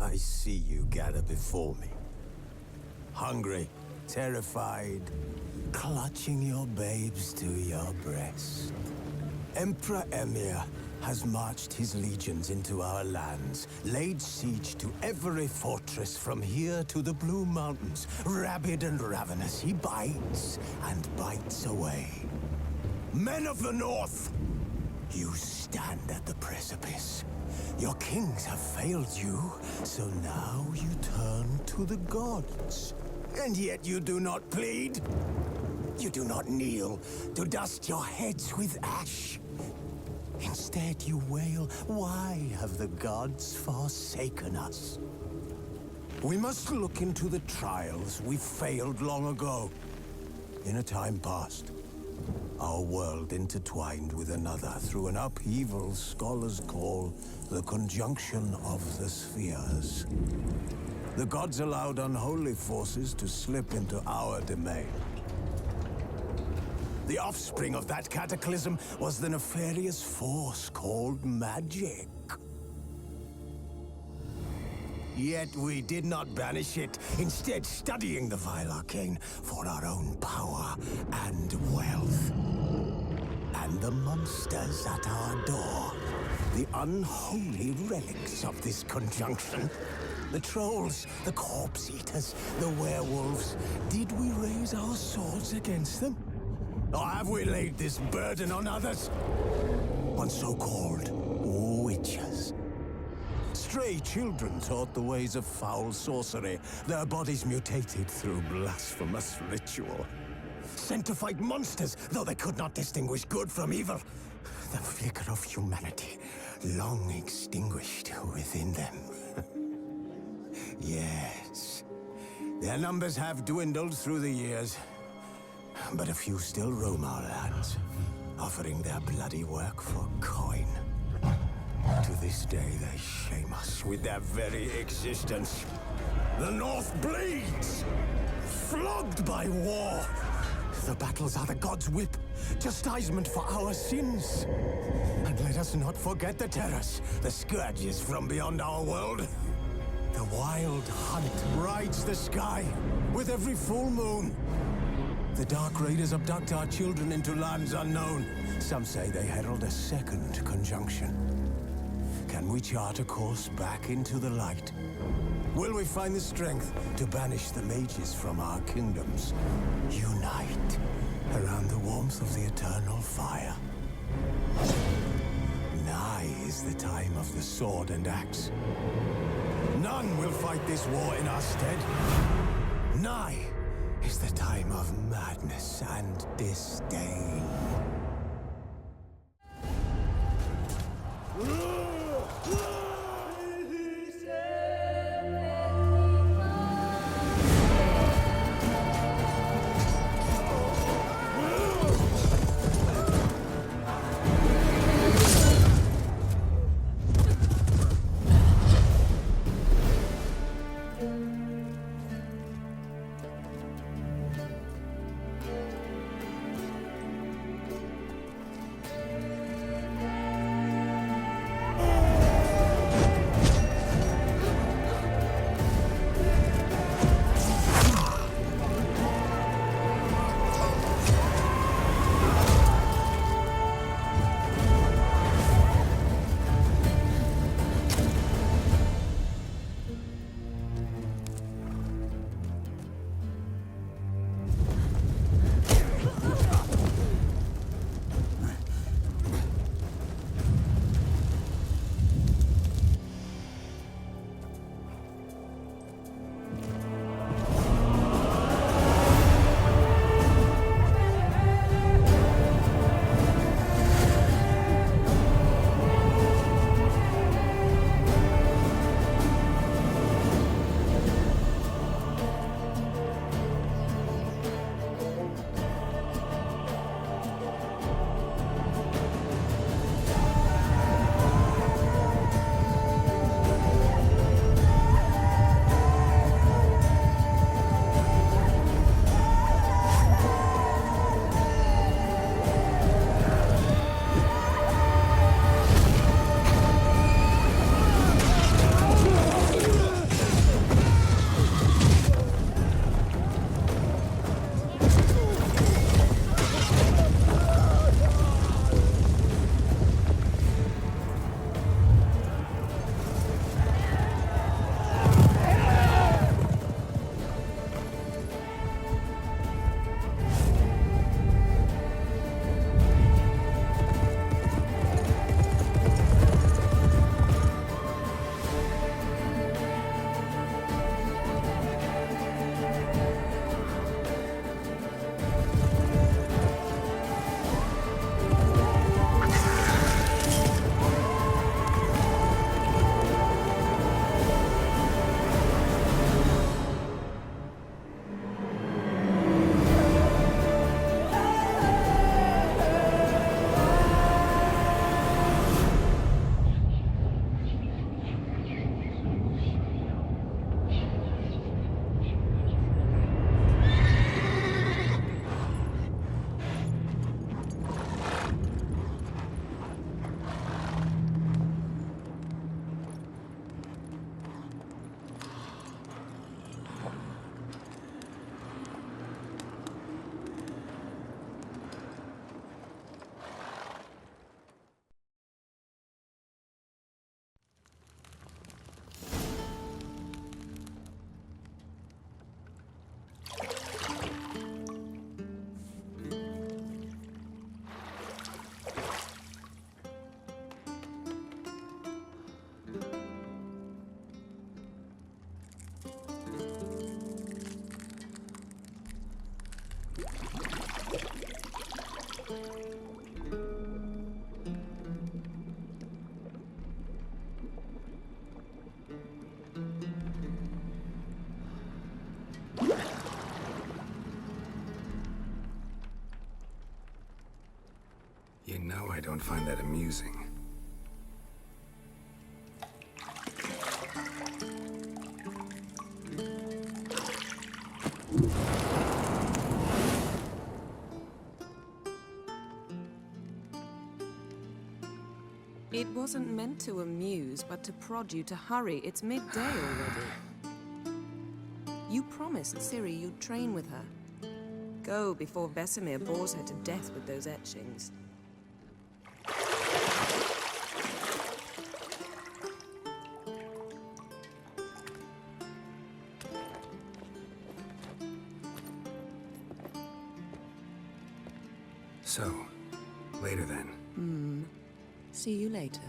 I see you gather before me. Hungry, terrified, clutching your babes to your breast. Emperor Emir has marched his legions into our lands, laid siege to every fortress from here to the Blue Mountains. Rabid and ravenous, he bites and bites away. Men of the North, you stand at the precipice. Your kings have failed you, so now you turn to the gods. And yet you do not plead. You do not kneel to dust your heads with ash. Instead you wail, why have the gods forsaken us? We must look into the trials we failed long ago. In a time past, our world intertwined with another through an upheaval scholars call the conjunction of the spheres. The gods allowed unholy forces to slip into our domain. The offspring of that cataclysm was the nefarious force called magic. Yet we did not banish it, instead studying the vile arcane for our own power and wealth. And the monsters at our door, the unholy relics of this conjunction. The trolls, the corpse-eaters, the werewolves. Did we raise our swords against them? Or have we laid this burden on others? On so-called witches. Stray children taught the ways of foul sorcery, their bodies mutated through blasphemous ritual. Sent to fight monsters, though they could not distinguish good from evil. The flicker of humanity, long extinguished within them. Yes, their numbers have dwindled through the years, but a few still roam our lands, offering their bloody work for coin. To this day, they shame us with their very existence. The North bleeds, flogged by war. The battles are the gods' whip, chastisement for our sins. And let us not forget the terrors, the scourges from beyond our world. The wild hunt rides the sky with every full moon. The Dark Raiders abduct our children into lands unknown. Some say they herald a second conjunction. Can we chart a course back into the light? Will we find the strength to banish the mages from our kingdoms? Unite around the warmth of the eternal fire. Nigh is the time of the sword and axe. None will fight this war in our stead. Nigh is the time of madness and disdain. No, I don't find that amusing. It wasn't meant to amuse, but to prod you to hurry. It's midday already. You promised Ciri you'd train with her. Go before Vesemir bores her to death with those etchings. So, later then. See you later.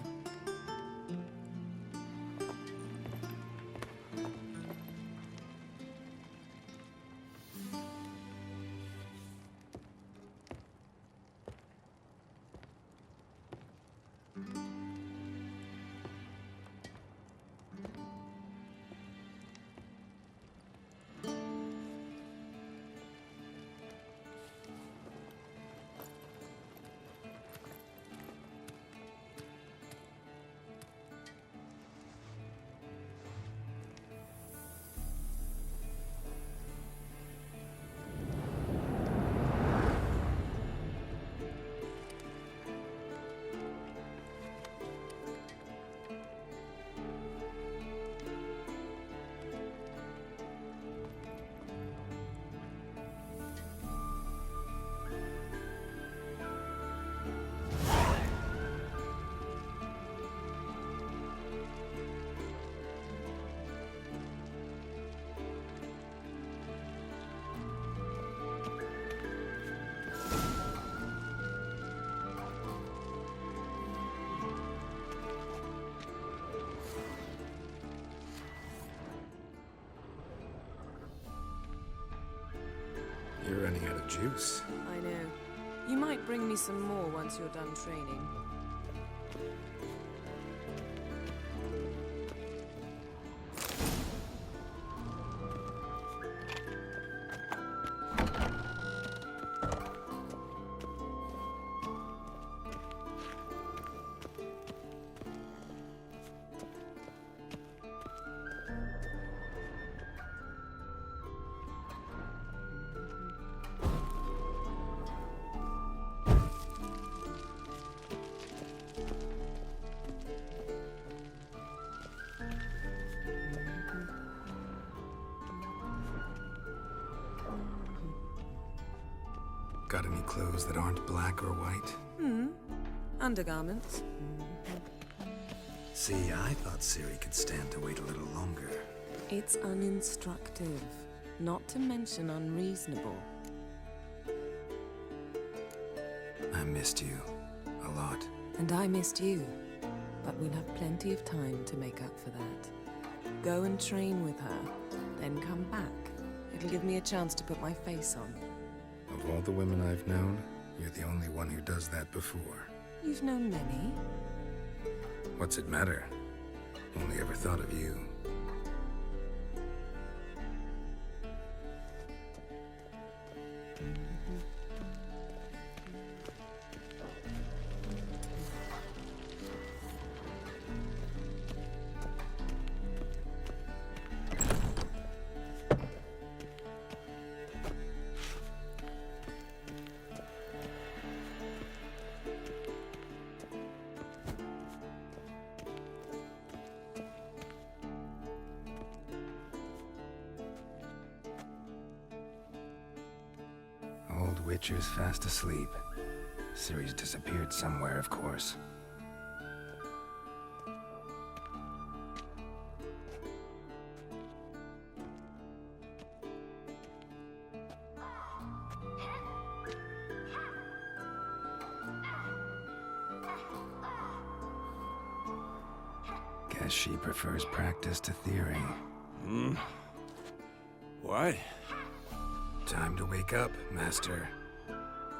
You're running out of juice. I know. You might bring me some more once you're done training. Got any clothes that aren't black or white? Undergarments. See, I thought Ciri could stand to wait a little longer. It's uninstructive, not to mention unreasonable. I missed you. A lot. And I missed you. But we'll have plenty of time to make up for that. Go and train with her, then come back. It'll give me a chance to put my face on. Of all the women I've known, you're the only one who does that before. You've known many. What's it matter? Only ever thought of you. Old Witcher's fast asleep. Ciri's disappeared somewhere, of course. Guess she prefers practice to theory. What? Time to wake up, Master.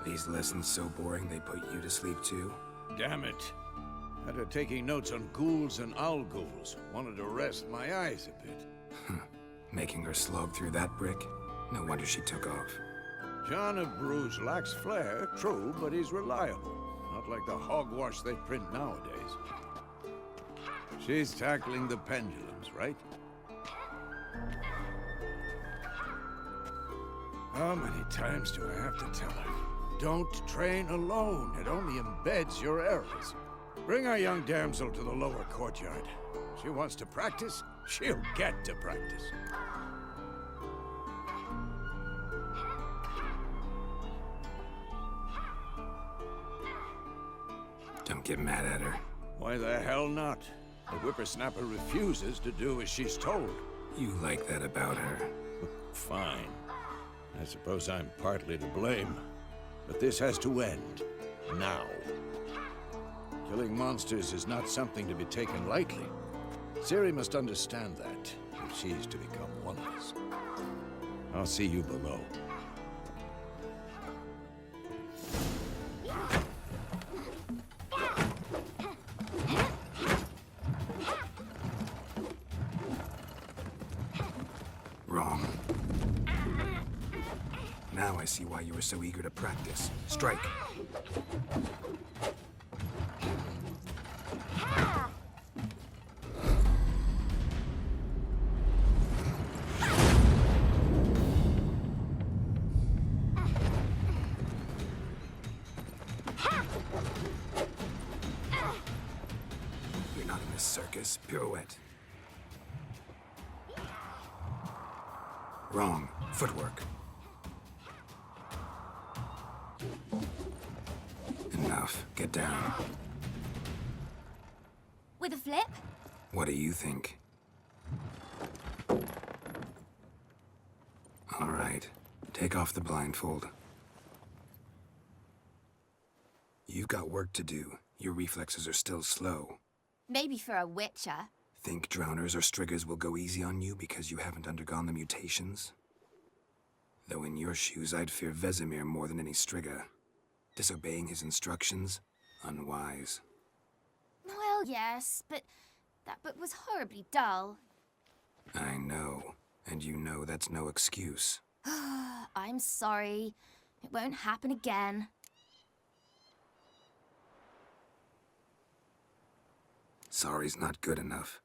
These lessons so boring they put you to sleep too? Damn it. After taking notes on ghouls and owl ghouls, wanted to rest my eyes a bit. Making her slog through that brick? No wonder she took off. John of Bruges lacks flair, true, but he's reliable. Not like the hogwash they print nowadays. She's tackling the pendulums, right? How many times do I have to tell her? Don't train alone. It only embeds your errors. Bring our young damsel to the lower courtyard. She wants to practice, she'll get to practice. Don't get mad at her. Why the hell not? The whippersnapper refuses to do as she's told. You like that about her. Fine. I suppose I'm partly to blame. But this has to end. Now. Killing monsters is not something to be taken lightly. Ciri must understand that, if she's to become one of us. I'll see you below. Wrong. Now I see why you were so eager to practice. Strike. You're not in this circus. Pirouette. Wrong. Footwork. Enough. Get down. With a flip? What do you think? All right. Take off the blindfold. You've got work to do. Your reflexes are still slow. Maybe for a witcher. Think drowners or striggers will go easy on you because you haven't undergone the mutations? Though in your shoes, I'd fear Vesemir more than any strigger. Disobeying his instructions? Unwise. Well, yes, but that book was horribly dull. I know. And you know that's no excuse. I'm sorry. It won't happen again. Sorry's not good enough.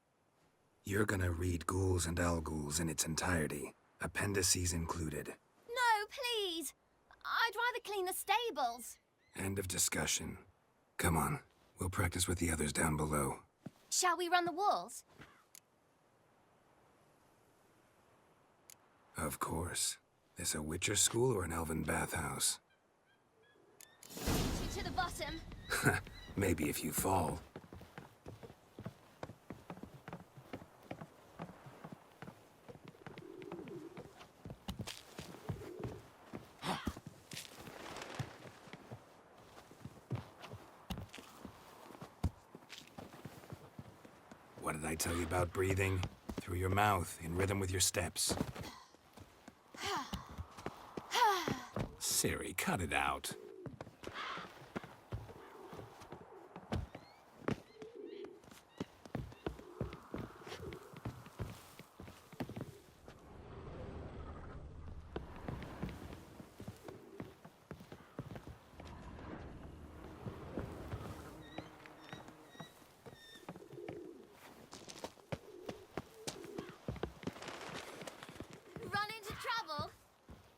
You're gonna read Ghouls and Alghouls in its entirety, appendices included. No, please! I'd rather clean the stables. End of discussion. Come on, we'll practice with the others down below. Shall we run the walls? Of course. This a Witcher school or an elven bathhouse? To the bottom. Maybe if you fall. What did I tell you about breathing? Through your mouth, in rhythm with your steps. Ciri, cut it out. Run into trouble?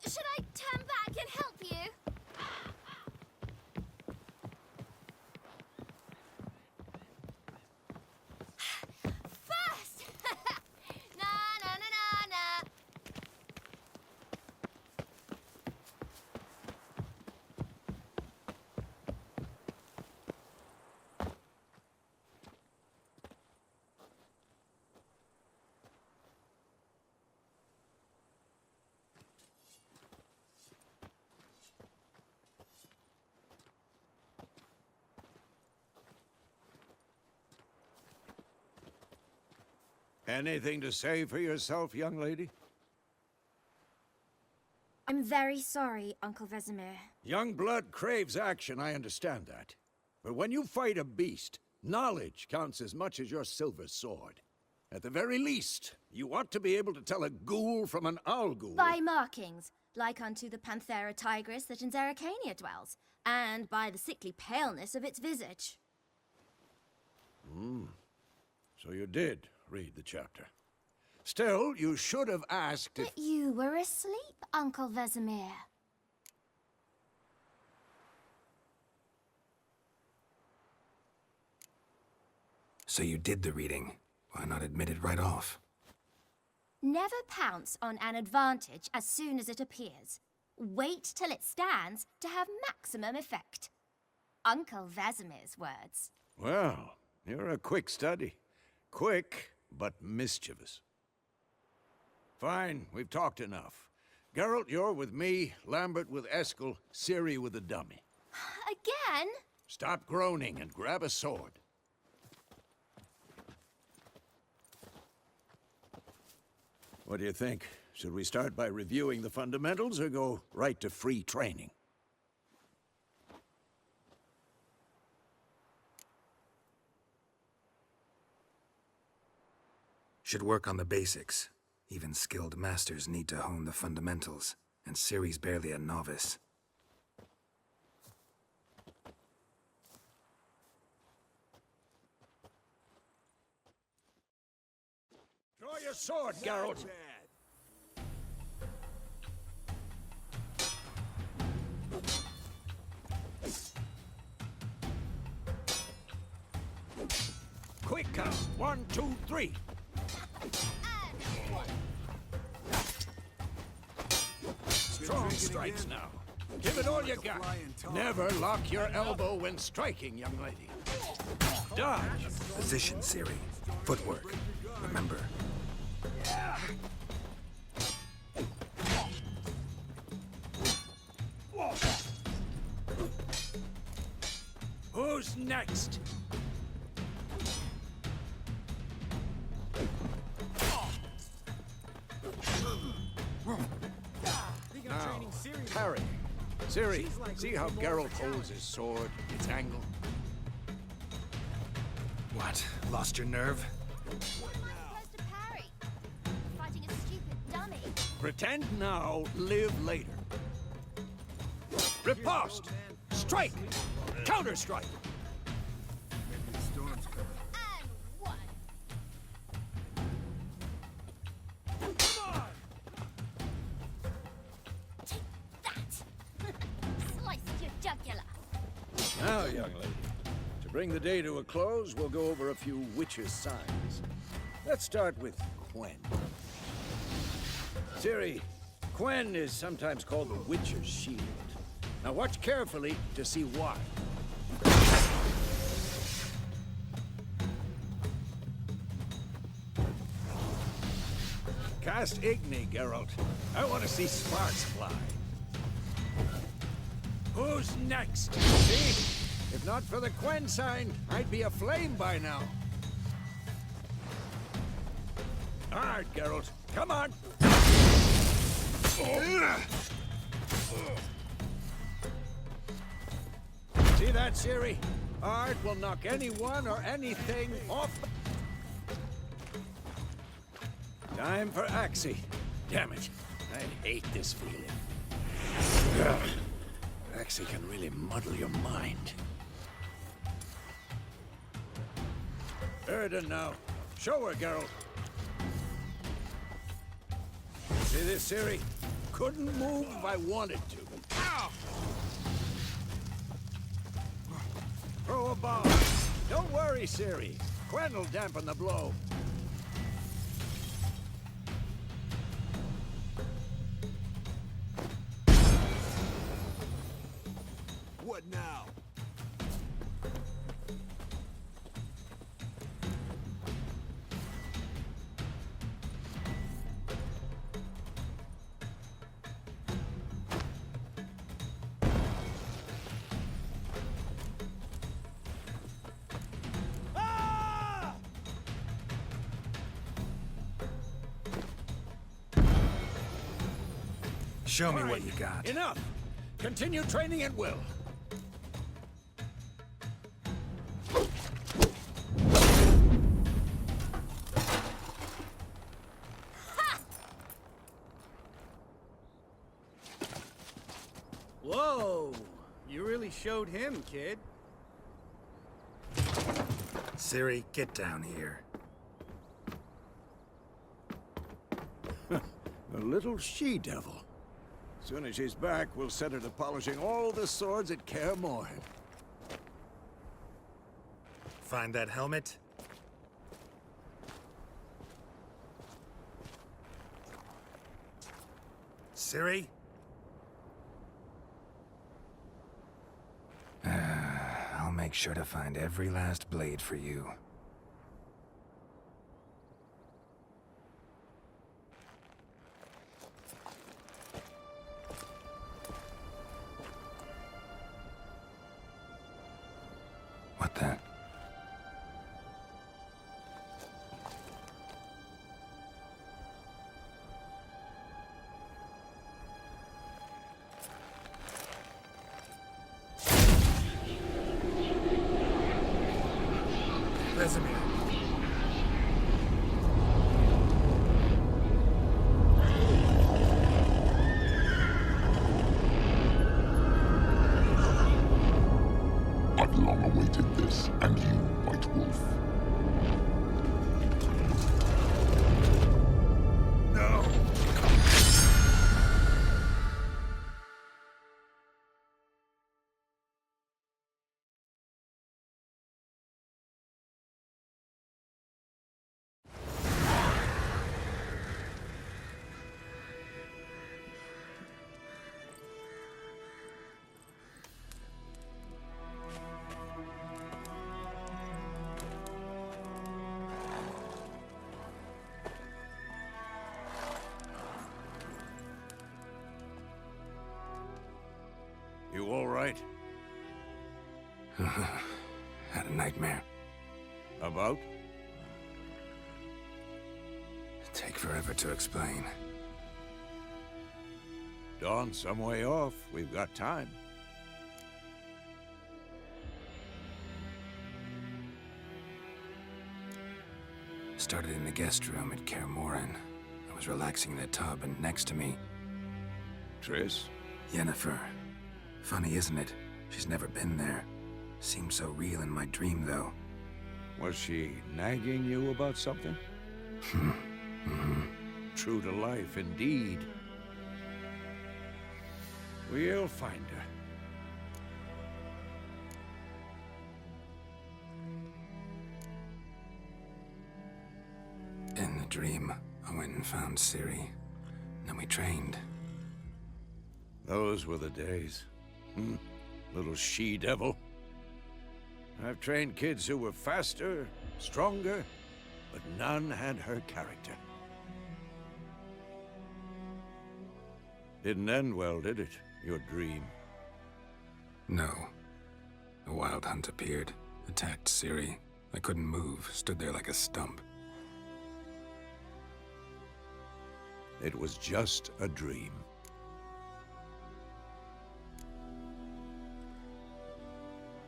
Should I turn back and help you? First! Na na na na na. Anything to say for yourself, young lady? I'm very sorry, Uncle Vesemir. Young blood craves action, I understand that. But when you fight a beast, knowledge counts as much as your silver sword. At the very least, you ought to be able to tell a ghoul from an owl ghoul. By markings, like unto the Panthera tigris that in Zerrikania dwells, and by the sickly paleness of its visage. So you did read the chapter. Still, you should have asked if... But you were asleep, Uncle Vesemir. So you did the reading. Why not admit it right off? Never pounce on an advantage as soon as it appears. Wait till it stands to have maximum effect. Uncle Vesemir's words. Well, you're a quick study. Quick, but mischievous. Fine, we've talked enough. Geralt, you're with me, Lambert with Eskel, Ciri with the dummy. Again? Stop groaning and grab a sword. What do you think? Should we start by reviewing the fundamentals or go right to free training? Should work on the basics. Even skilled masters need to hone the fundamentals, and Ciri's barely a novice. Draw your sword, Geralt! Quick count. 1, 2, 3. Strong strikes now. Give it all you got. Never lock your elbow when striking, young lady. Dodge. Position, Ciri. Footwork. Remember. Who's next? Now, parry. Ciri, see how Geralt holds his sword, its angle? What? Lost your nerve? What am I supposed to parry? Fighting a stupid dummy. Pretend now, live later. Riposte! Strike! Counter-strike! And one. Take that! Slice your jugular. Now, young lady, to bring the day to a close, we'll go over a few witches' signs. Let's start with Quen. Ciri, Quen is sometimes called the Witcher's Shield. Now watch carefully to see why. Cast Igni, Geralt. I want to see sparks fly. Who's next? See? If not for the Quen sign, I'd be aflame by now. All right, Geralt. Come on! See that, Ciri? Art will knock anyone or anything off. Time for Axie. Damn it. I hate this feeling. Ugh. Axie can really muddle your mind. Erden now. Show her, Geralt. See this, Ciri? Couldn't move if I wanted to. Ow! Throw a bomb. Don't worry, Ciri. Quen will dampen the blow. What now? Show me what you got. Enough! Continue training at will. Whoa! You really showed him, kid. Ciri, get down here. A little she-devil. Soon as she's back, we'll set her to polishing all the swords at Kaer Morhen. Find that helmet? Ciri? I'll make sure to find every last blade for you. What the? Vesemir. I've long awaited this, and you, White Wolf. No! You all right? Had a nightmare. About? Take forever to explain. Dawn's some way off. We've got time. Started in the guest room at Kaer Morhen. I was relaxing in the tub, and next to me, Triss? Yennefer. Funny, isn't it? She's never been there. Seemed so real in my dream, though. Was she nagging you about something? True to life, indeed. We'll find her. In the dream, I went and found Ciri. Then we trained. Those were the days. Little she-devil. I've trained kids who were faster, stronger, but none had her character. Didn't end well, did it? Your dream? No. A wild hunt appeared, attacked Ciri. I couldn't move, stood there like a stump. It was just a dream.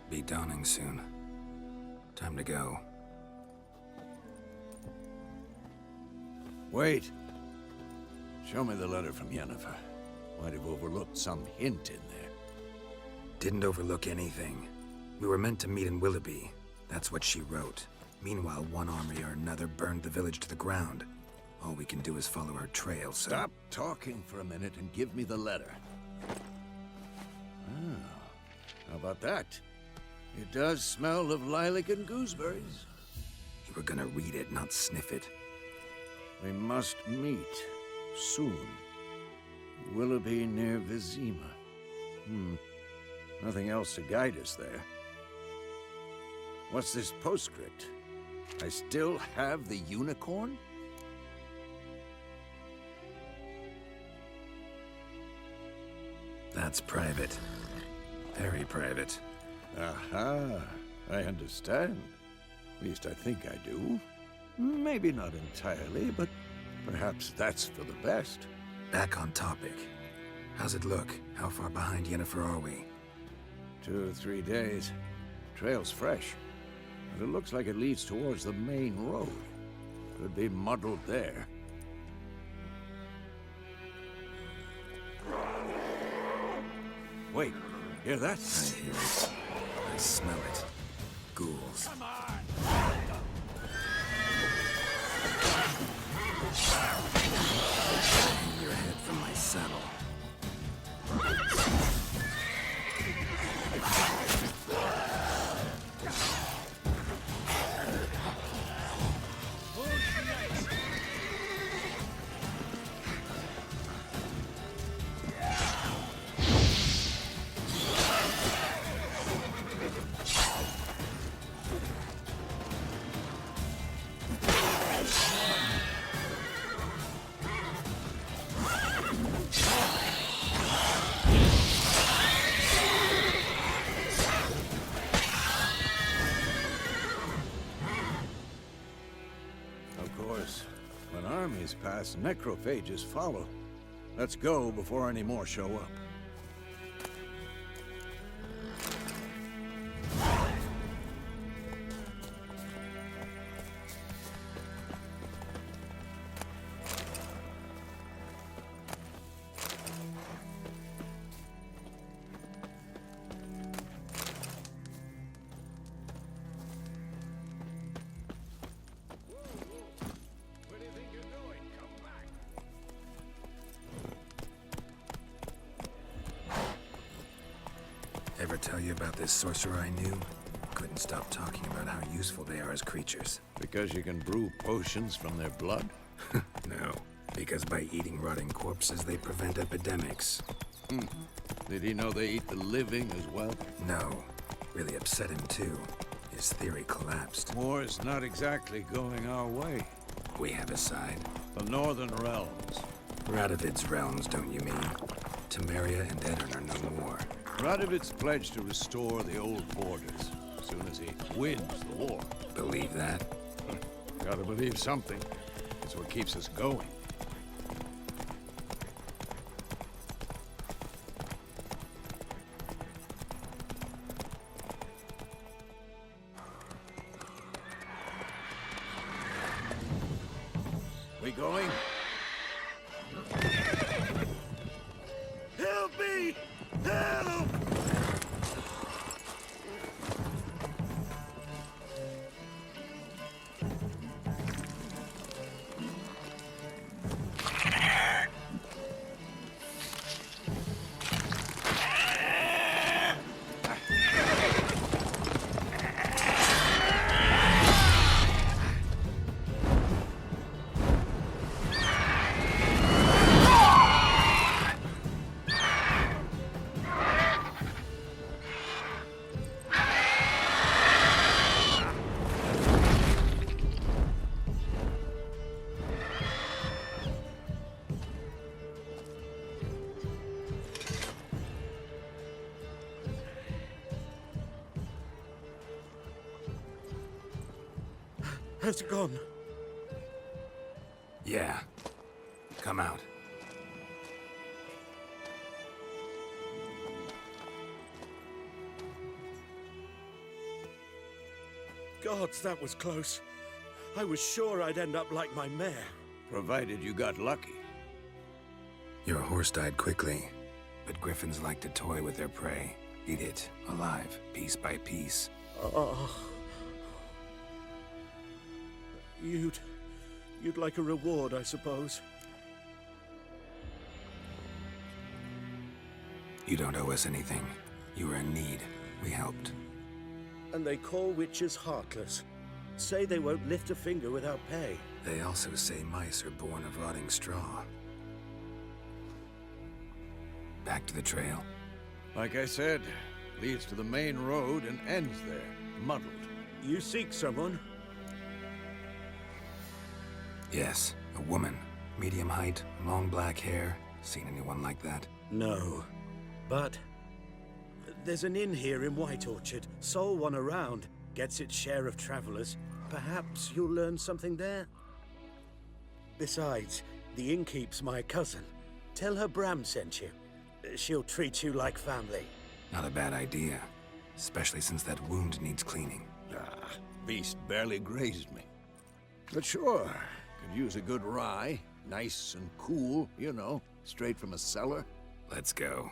Be dawning soon. Time to go. Wait. Show me the letter from Yennefer. Might have overlooked some hint in there. Didn't overlook anything. We were meant to meet in Willoughby. That's what she wrote. Meanwhile, one army or another burned the village to the ground. All we can do is follow her trail, so... Stop talking for a minute and give me the letter. How about that? It does smell of lilac and gooseberries. You were gonna read it, not sniff it. We must meet soon. Willoughby near Vizima. Nothing else to guide us there. What's this postscript? I still have the unicorn? That's private. Very private. Aha, I understand. At least I think I do. Maybe not entirely, but perhaps that's for the best. Back on topic. How's it look? How far behind Yennefer are we? 2 or 3 days. Trail's fresh, but it looks like it leads towards the main road. Could be muddled there. Wait, hear that? I hear it. I smell it. Ghouls. Come on! Hang your head from my saddle. Of course, when armies pass, necrophages follow. Let's go before any more show up. Ever tell you about this sorcerer I knew? Couldn't stop talking about how useful they are as creatures. Because you can brew potions from their blood? No, because by eating rotting corpses, they prevent epidemics. Did he know they eat the living as well? No, really upset him too. His theory collapsed. War's not exactly going our way. We have a side. The Northern Realms. Radovid's realms, don't you mean? Temeria and Edirn are no more. Radovid's pledged to restore the old borders as soon as he wins the war. Believe that? Gotta believe something. It's what keeps us going. We going? Help me! Help! How's it gone? Yeah. Come out. Gods, that was close. I was sure I'd end up like my mare. Provided you got lucky. Your horse died quickly, but griffins like to toy with their prey. Eat it, alive, piece by piece. Oh. You'd like a reward, I suppose. You don't owe us anything. You were in need. We helped. And they call witches heartless. Say they won't lift a finger without pay. They also say mice are born of rotting straw. Back to the trail. Like I said, leads to the main road and ends there, muddled. You seek someone? Yes, a woman. Medium height, long black hair. Seen anyone like that? No. But there's an inn here in White Orchard. Sole one around. Gets its share of travelers. Perhaps you'll learn something there? Besides, the innkeep's my cousin. Tell her Bram sent you. She'll treat you like family. Not a bad idea. Especially since that wound needs cleaning. Ah, beast barely grazed me. But sure, could use a good rye. Nice and cool, you know, straight from a cellar. Let's go.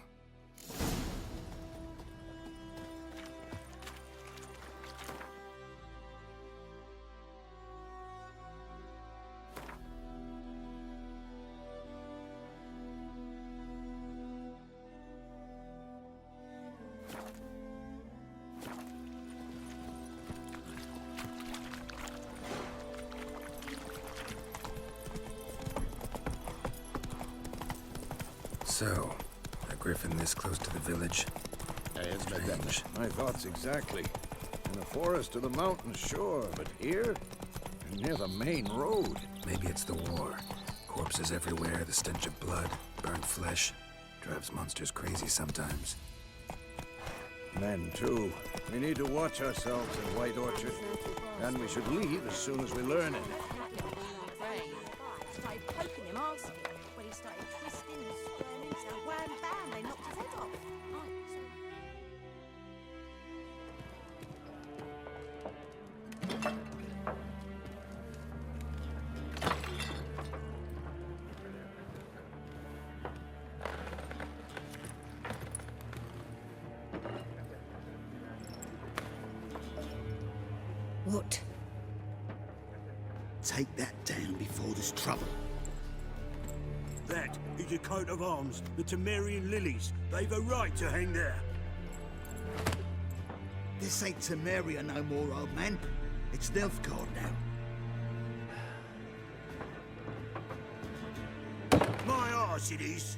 So, a griffin this close to the village? Strange. My thoughts exactly. In the forest or the mountains, sure, but here? Near the main road. Maybe it's the war. Corpses everywhere, the stench of blood, burnt flesh. Drives monsters crazy sometimes. Men, too. We need to watch ourselves in White Orchard. And we should leave as soon as we learn it. Started poking him, asking. When he started twisting and squirming, so wham bam, they knocked his head off. What? Take that down before there's trouble. That is a coat of arms, the Temerian lilies. They've a right to hang there. This ain't Temeria no more, old man. It's Nilfgaard now. My arse it is.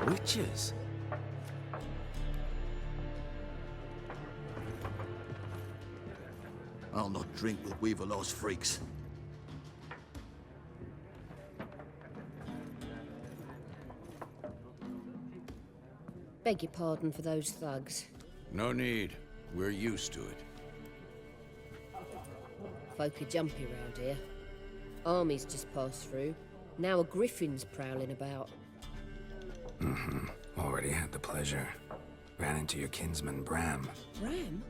Witches? I'll not drink with Weaverlaw's freaks. Beg your pardon for those thugs. No need. We're used to it. Folk are jumpy round here. Armies just passed through. Now a griffin's prowling about. Already had the pleasure. Ran into your kinsman, Bram. Bram?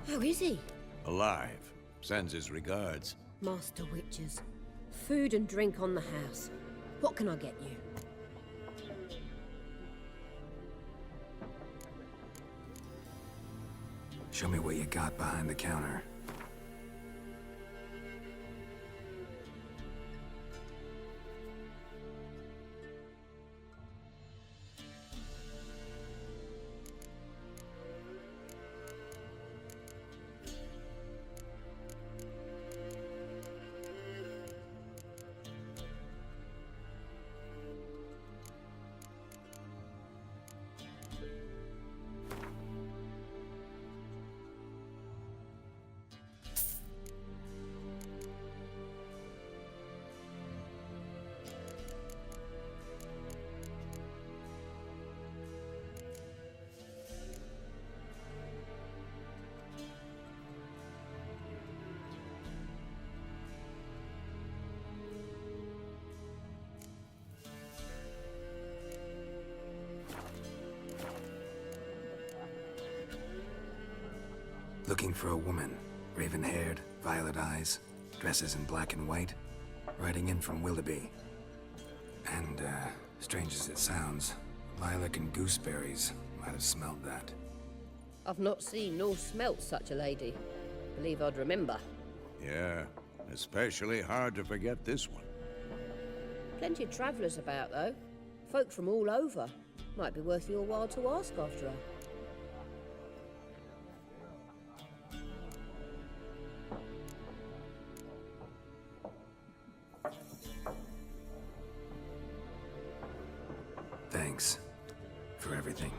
How is he? Alive. Sends his regards. Master Witches. Food and drink on the house. What can I get you? Show me what you got behind the counter. Looking for a woman. Raven-haired, violet eyes, dresses in black and white. Riding in from Willoughby. And, strange as it sounds, lilac and gooseberries might have smelled that. I've not seen nor smelt such a lady. Believe I'd remember. Yeah, especially hard to forget this one. Plenty of travellers about, though. Folk from all over. Might be worth your while to ask after her. Thanks for everything.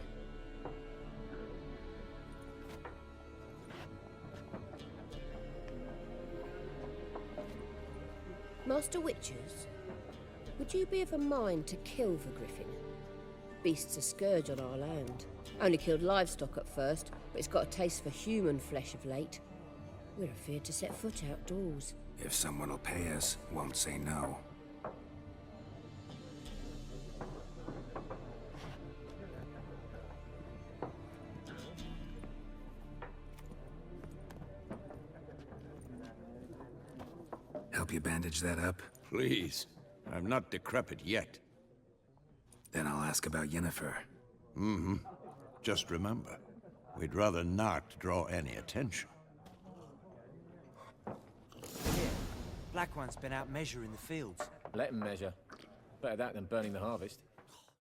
Master Witches, would you be of a mind to kill the griffin? Beast's a scourge on our land. Only killed livestock at first, but it's got a taste for human flesh of late. We're afeard to set foot outdoors. If someone will pay us, won't say no. Help you bandage that up? Please. I'm not decrepit yet. Then I'll ask about Yennefer. Just remember, we'd rather not draw any attention. Black One's been out measuring the fields. Let him measure. Better that than burning the harvest.